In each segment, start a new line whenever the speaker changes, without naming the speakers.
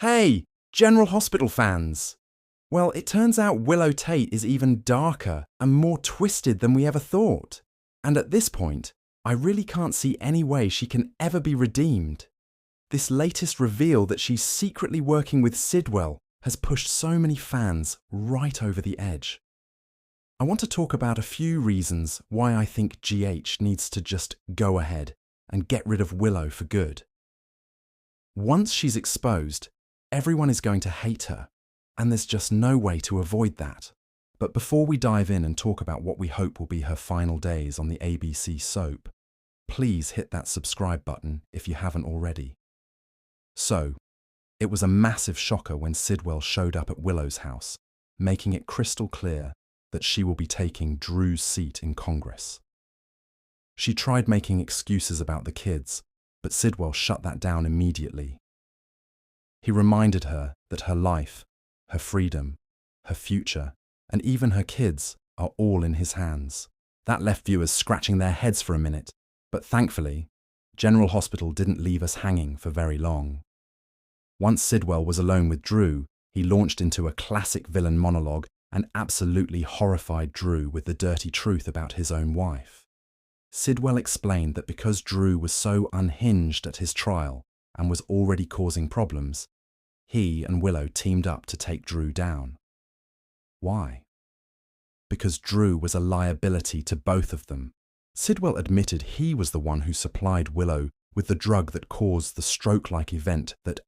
Hey, General Hospital fans! Well, it turns out Willow Tate is even darker and more twisted than we ever thought. And at this point, I really can't see any way she can ever be redeemed. This latest reveal that she's secretly working with Sidwell has pushed so many fans right over the edge. I want to talk about a few reasons why I think GH needs to just go ahead and get rid of Willow for good. Once she's exposed, everyone is going to hate her, and there's just no way to avoid that. But before we dive in and talk about what we hope will be her final days on the ABC soap, please hit that subscribe button if you haven't already. So, it was a massive shocker when Sidwell showed up at Willow's house, making it crystal clear that she will be taking Drew's seat in Congress. She tried making excuses about the kids, but Sidwell shut that down immediately. He reminded her that her life, her freedom, her future, and even her kids are all in his hands. That left viewers scratching their heads for a minute, but thankfully, General Hospital didn't leave us hanging for very long. Once Sidwell was alone with Drew, he launched into a classic villain monologue and absolutely horrified Drew with the dirty truth about his own wife. Sidwell explained that because Drew was so unhinged at his trial and was already causing problems, he and Willow teamed up to take Drew down. Why? Because Drew was a liability to both of them. Sidwell admitted he was the one who supplied Willow with the drug that caused the stroke-like event that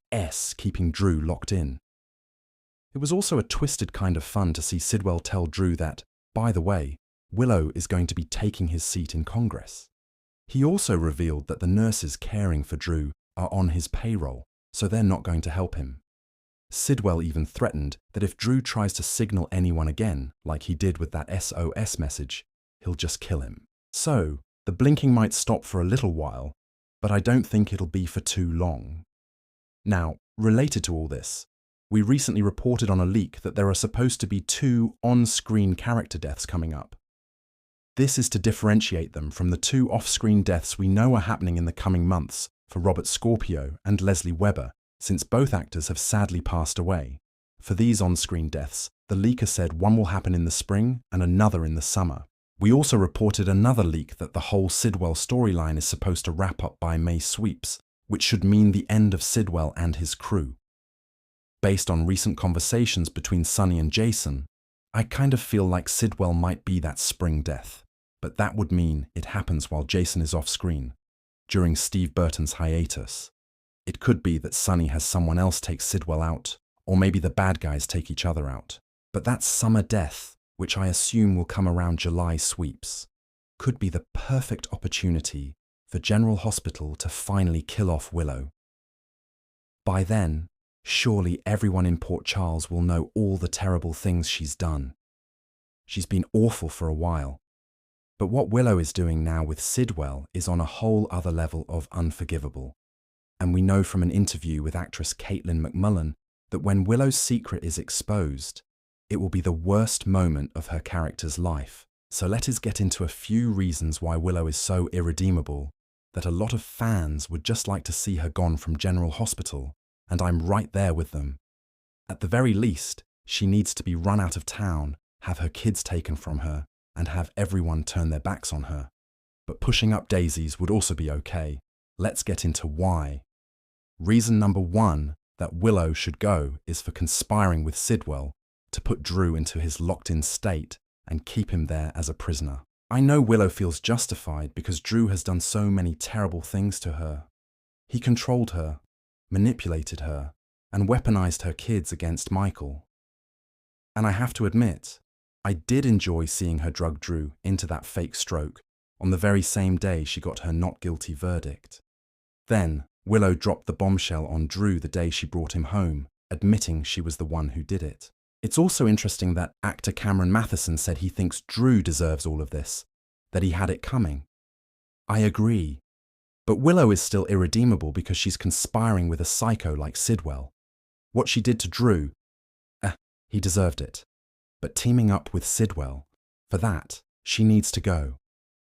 keeping Drew locked in. It was also a twisted kind of fun to see Sidwell tell Drew that, by the way, Willow is going to be taking his seat in Congress. He also revealed that the nurses caring for Drew are on his payroll, so they're not going to help him. Sidwell even threatened that if Drew tries to signal anyone again, like he did with that SOS message, he'll just kill him. So, the blinking might stop for a little while, but I don't think it'll be for too long. Now, related to all this, we recently reported on a leak that there are supposed to be 2 on-screen character deaths coming up. This is to differentiate them from the 2 off-screen deaths we know are happening in the coming months for Robert Scorpio and Leslie Webber, since both actors have sadly passed away. For these on-screen deaths, the leaker said one will happen in the spring and another in the summer. We also reported another leak that the whole Sidwell storyline is supposed to wrap up by May sweeps, which should mean the end of Sidwell and his crew. Based on recent conversations between Sonny and Jason, I kind of feel like Sidwell might be that spring death, but that would mean it happens while Jason is off screen, during Steve Burton's hiatus. It could be that Sonny has someone else take Sidwell out, or maybe the bad guys take each other out. But that summer death, which I assume will come around July sweeps, could be the perfect opportunity for General Hospital to finally kill off Willow. By then, surely everyone in Port Charles will know all the terrible things she's done. She's been awful for a while. But what Willow is doing now with Sidwell is on a whole other level of unforgivable. And we know from an interview with actress Caitlin McMullen that when Willow's secret is exposed, it will be the worst moment of her character's life. So let us get into a few reasons why Willow is so irredeemable that a lot of fans would just like to see her gone from General Hospital, and I'm right there with them. At the very least, she needs to be run out of town, have her kids taken from her, and have everyone turn their backs on her. But pushing up daisies would also be okay. Let's get into why. Reason number 1 that Willow should go is for conspiring with Sidwell to put Drew into his locked-in state and keep him there as a prisoner. I know Willow feels justified because Drew has done so many terrible things to her. He controlled her, manipulated her, and weaponized her kids against Michael. And I have to admit, I did enjoy seeing her drug Drew into that fake stroke on the very same day she got her not guilty verdict. Then, Willow dropped the bombshell on Drew the day she brought him home, admitting she was the one who did it. It's also interesting that actor Cameron Matheson said he thinks Drew deserves all of this, that he had it coming. I agree. But Willow is still irredeemable because she's conspiring with a psycho like Sidwell. What she did to Drew, he deserved it. But teaming up with Sidwell, for that, she needs to go.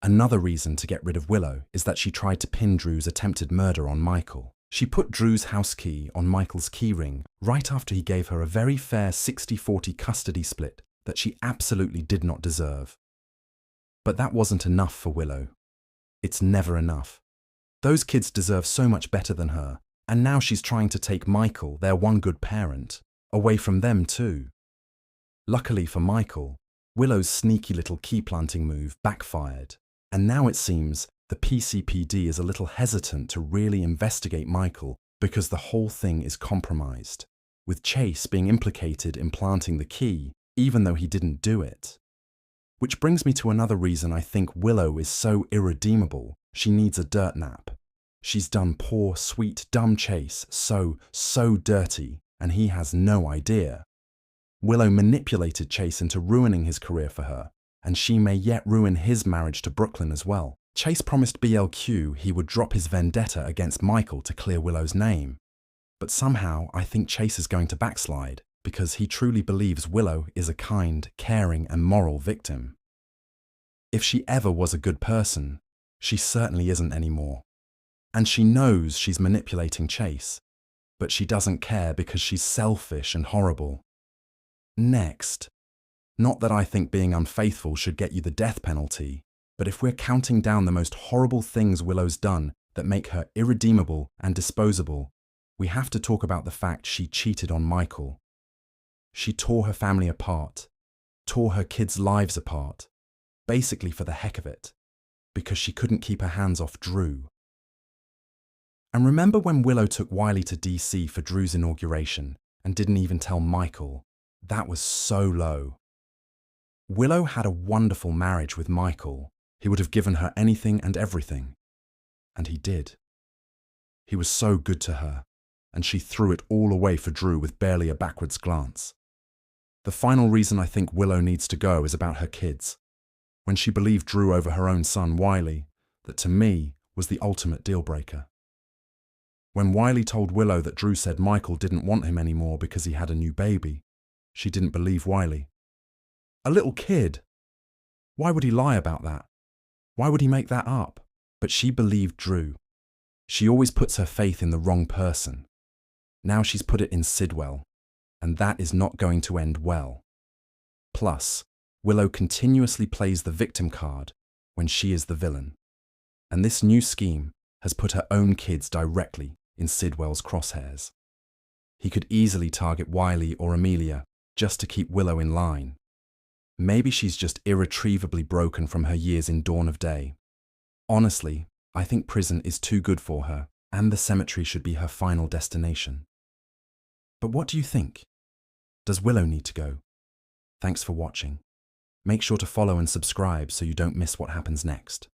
Another reason to get rid of Willow is that she tried to pin Drew's attempted murder on Michael. She put Drew's house key on Michael's keyring right after he gave her a very fair 60-40 custody split that she absolutely did not deserve. But that wasn't enough for Willow. It's never enough. Those kids deserve so much better than her, and now she's trying to take Michael, their one good parent, away from them too. Luckily for Michael, Willow's sneaky little key-planting move backfired, and now it seems the PCPD is a little hesitant to really investigate Michael because the whole thing is compromised, with Chase being implicated in planting the key, even though he didn't do it. Which brings me to another reason I think Willow is so irredeemable, she needs a dirt nap. She's done poor, sweet, dumb Chase so dirty, and he has no idea. Willow manipulated Chase into ruining his career for her, and she may yet ruin his marriage to Brooklyn as well. Chase promised BLQ he would drop his vendetta against Michael to clear Willow's name. But somehow I think Chase is going to backslide because he truly believes Willow is a kind, caring, and moral victim. If she ever was a good person, she certainly isn't anymore. And she knows she's manipulating Chase, but she doesn't care because she's selfish and horrible. Next, not that I think being unfaithful should get you the death penalty, but if we're counting down the most horrible things Willow's done that make her irredeemable and disposable, we have to talk about the fact she cheated on Michael. She tore her family apart, tore her kids' lives apart, basically for the heck of it, because she couldn't keep her hands off Drew. And remember when Willow took Wiley to DC for Drew's inauguration and didn't even tell Michael? That was so low. Willow had a wonderful marriage with Michael. He would have given her anything and everything. And he did. He was so good to her, and she threw it all away for Drew with barely a backwards glance. The final reason I think Willow needs to go is about her kids. When she believed Drew over her own son, Wiley, that to me was the ultimate deal breaker. When Wiley told Willow that Drew said Michael didn't want him anymore because he had a new baby, she didn't believe Wiley. A little kid! Why would he lie about that? Why would he make that up? But she believed Drew. She always puts her faith in the wrong person. Now she's put it in Sidwell, and that is not going to end well. Plus, Willow continuously plays the victim card when she is the villain. And this new scheme has put her own kids directly in Sidwell's crosshairs. He could easily target Wiley or Amelia just to keep Willow in line. Maybe she's just irretrievably broken from her years in Dawn of Day. Honestly, I think prison is too good for her, and the cemetery should be her final destination. But what do you think? Does Willow need to go? Thanks for watching. Make sure to follow and subscribe so you don't miss what happens next.